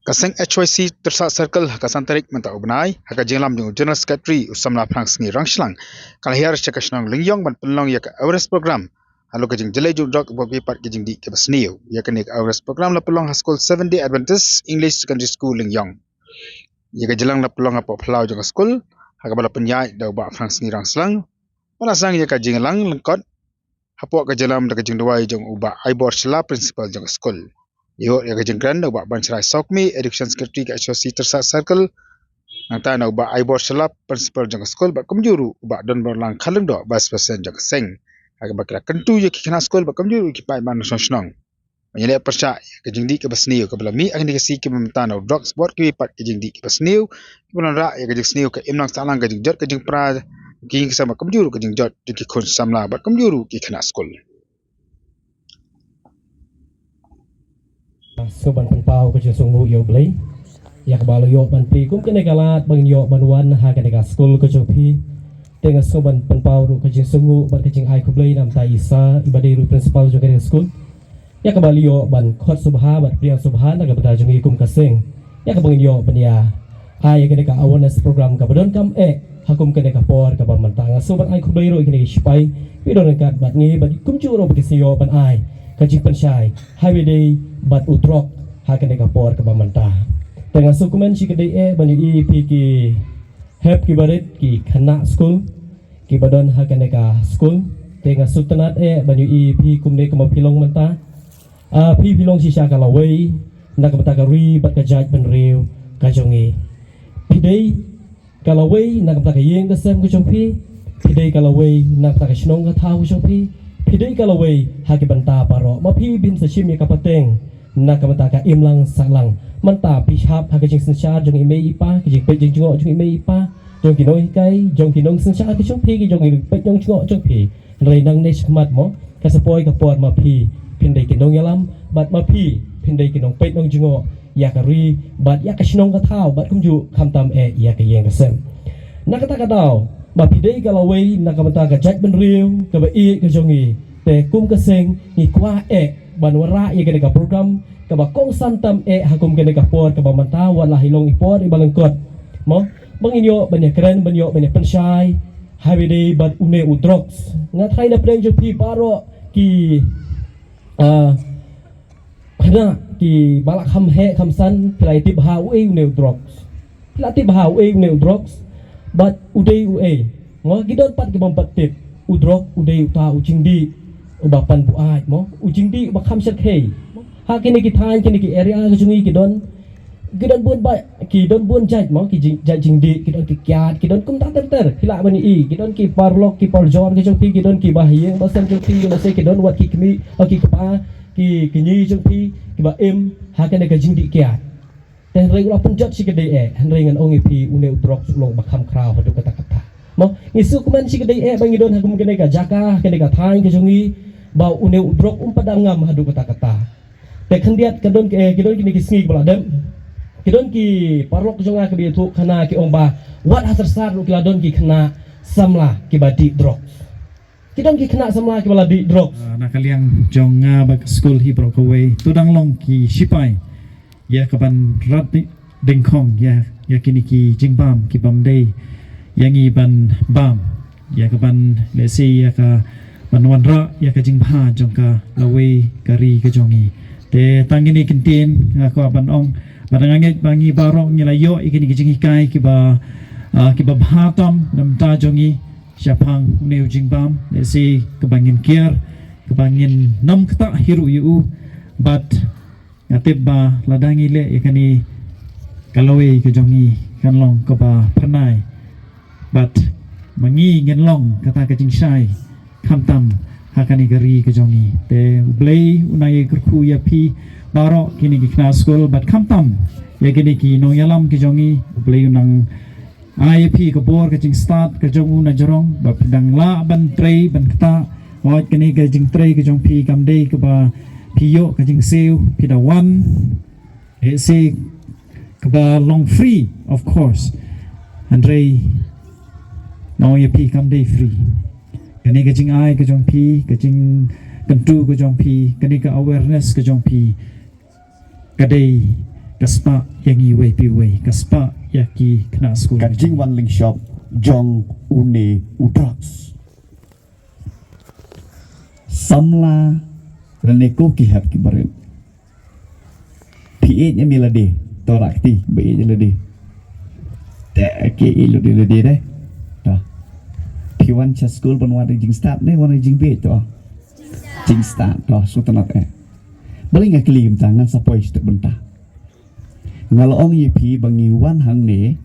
Kaseng HYC tersa circle hakasan tarik menta ubnai haka jenglam jeng general secretary usamla franks ni rangslang kalhiar chakashnang lingyong ban penlong yak awres program halo kajing jelai ju dok bobi pat kajing di kebasniu yakni awres program la pelong school 7 day adventist english secondary school lingyong yaka jelang la pelong apo phlau jeng school haka bala penyai da ba franks ni rangslang bala sang yaka jenglang lengkot hapo ka jelam da kajing dawai jeng uba aibor sela principal jeng school yo ya kajing grand uba banchrai sokmi education secretary ka HOC tersa circle nang ta na uba aibor selap principal jang school ba kumjuru uba don berlang khaleng do vice president jang seng aga bakra kentu ye kikna school ba kumjuru ki pai man sosnong menyele persa kajing di ke basniu ke belami ang ni kasi ki memta na drug sport ki pat kajing di ke basniu bulan ra ya kajing sniu ke imnang salang kajing jot kajing pra ki sama kumjuru kajing jot ki khon samla ba kumjuru ki khna school Soban penpau ke sungguh yo blai yak balo yo ban pi kum kene galat bang yo ban wan ha kene ga school ke jopi dengan soban penpau ru ke sungguh ban ke ai ku blai nam ta isa ibadai ru principal jo ke school yak balo yo ban khot subha ban priya subha na ga bada jongi kum kaseng yak bang yo ban ya ai kene ga awareness program ka badon kam hakum kene ga por ka ban tanga soban ai ku blai ru kene spai pi don kat bat ngi ban kum chu ro ke yo ban ai kajing pensyai highway day bat utrok hakan deka por ke bamanta dengan sukumen si kedai banyu EP ki help ki barit ki khana school ki badon hakan deka school dengan sultanat banyu EP kumne ke pilong menta pi pilong si sya kalawai nak bata kari bat ka jaj ban riu ka jongi pidai kalawai nak bata ka yeng ka sem ku jongpi pidai kalawai nak bata ka shnong ka thau jongpi pidai kalawai haki banta paro mapi bin sashim ya kapateng nak kamata ka imlang salang manta pihap haki jing sensyar jong imei ipa jing pe jing jong imei ipa jong kinoi kai jong kinong sensyar ki jong pi ki jong pe jong jong pi rei nang ne smat mo ka sepoi ka por mapi pindai kinong yalam bat mapi pindai kinong pe jong jong ya kari bat ya ka shnong ka thau bat kumju khamtam ya ka yeng ka sem nak kata ka daw mapi dei kalawai nak kamata ka jaj ben riu ka ba ka jongi te kum ka seng ni kwa banwara ye ka program ka ba kong santam hakum ka por ka ba manta wala hilong ipor ibalangkot mo banginyo banya kren banyo banya pensyai highway day bat une udrox nga thai na preng jo pi paro ki khana ki balak ham he kham san plai tip ha une udrox plai tip ha une udrox bat udai mo gidon pat ki bompat tip udrok udai uta ujingdi ubapan buat mo ujingdi bakam sekhe ha kini ki than kini ki area ke jungi ki don bun ba ki don bun jaj mo ki jingdi ki don ki kyat ki don kum ta ter hila bani ki don ki parlok ki parjon ki jongpi ki don ki bahyeng basam jongpi ki se ki don wat ki kmi ki kpa ki ni jongpi ki ba ha kini ka jingdi kyat dan ring lo penjat si kedai ringan ongi pi une udrok sulong bakam krau hadu kata-kata mo isu kuman si kedai bangi don hakum kene ka jaka kene ka thain ke jongi bau une udrok padangam hadu kata-kata te khandiat kadon ke kidon kini kisngi baladem kidon ki parlok jonga ke bitu khana ki omba wat hasarsar lu kiladon ki khana samla ki badi drok kidon ki khana samla ki baladi drok na kaliang jonga bak school hi brokaway tudang long ki sipai ya kapan rat dengkong ya kini ki jingbam ki bamdei yang iban bam ya kapan lesi ya ka manwanra ya ka jingba jongka lawe kari ka jongi te tangini kintin ko aban ong badanganget bangi barok nyelayo ikini ki jingikai ki ba bhatam namta jongi syapang neu jingbam lesi kebangin kiar kebangin nam kata hiru yu bat ngatib ba ladangi le ikani kalawai ke jongi kanlong ke ba panai bat mangi ngenlong kata ke jingsai khamtam hakani gari ke jongi te blai unai kurku ya pi baro kini ki kna school bat khamtam ya kini ki no yalam ke jongi blai unang IAP ke bor ke jing start ke jongu na jorong ba pedang la ban trei ban kata wat kini ke jing trei ke jong pi kamdei ke ba piyo kajing seo pida one say kaba long free of course andre now you pi come day free kani kajing ai kajong pi kajing kentu kajong pi kani ka awareness kajong pi kadai kaspa yang iwe piwe kaspa yaki kena school Kajing wan ling shop jong une udraks samla reneko kihat kibarin PA nya milade torakti BA nya lade tak ke ilu de lade deh dah P1 cha school ban wan jing start ne wan jing be to jing start to sutanat balik ngak kelim tangan sapoi stek bentah ngalong yipi bangi wan hang ne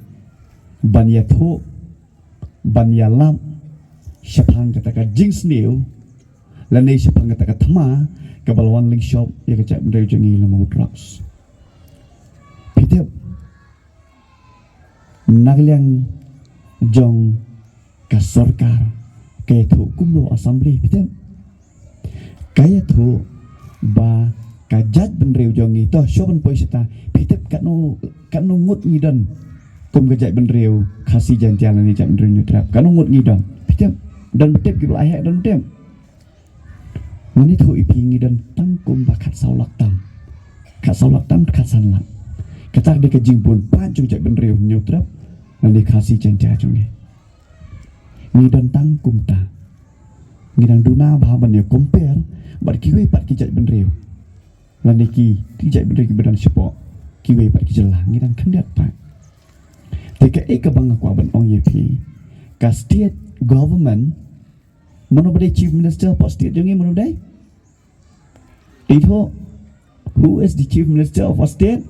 ban ya thu ban ya lam syapang kata ka jing sneu lane syapang kata ka thama ka balwan ling shop ya ka cak bendai jangi lamau drugs pitep nagliang jong ka sarkar ke thu kumlo assembly pitep kaya thu ba kajat benreu jongi to shoban poisita pitep kanu ngut ngidan kum kajat benreu khasi jantian ni jat benreu nyutrap kanu ngut ngidan pitep dan pitep gibla ahe dan pitep mani thu ipi ngidan tang kum bakat saulak tam kat sanlam katak de kejimpun pancu jat benreu nyutrap nani khasi jantia jongi ngidan tang kum ta ngidang duna bahaban ya compare bar kiwe pat kijat benreu laniki kijat benreu bedang sepo kiwe pat kijelah ngidang kandat pat teka bang aku aban ong yepi ka state government mono bade chief minister pot state jongi mono dai itu who is the chief minister of a state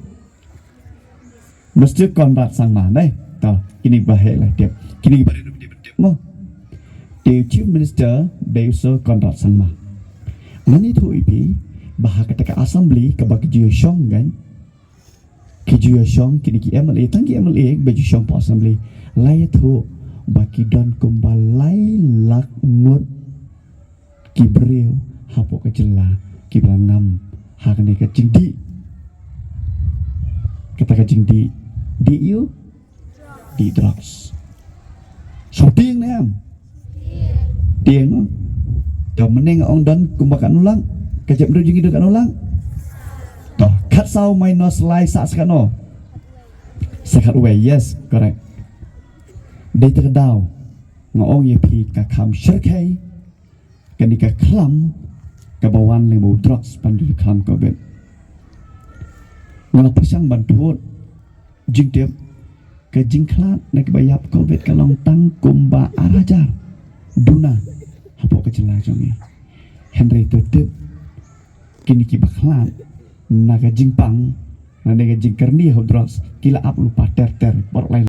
Mr. Conrad Sangma dai to kini bahai lah tiap kini bare mo the chief minister Deuso Conrad Sangma mani thu ipi bahak kata assembly ka bagi jiyo shong kan kijiyo shong kini ki MLA tangki MLA baju shong po assembly lai thu baki don kumbalai lak ngut ki breu hapo ka jela ki blangam hakane ka jingdi kata ka jingdi di you di drugs so tieng ne am tieng to meneng ong don kumbakan ulang kajap bro jingi dekat ulang toh kat sau minus lai sak sakano sakat we yes correct dei terdaw ngong ye pi ka kham shirkai kanika klam ka bawan le mo drugs pandu klam ko bet ngala pasang bantuot jing tiap ka jing klat nak bayap ko bet kalong tang kumba arajar duna hapo ka jela jongi Henry tutip kini ki baklan naga jingpang naga jingkerni hodros kila ap lupa ter por lain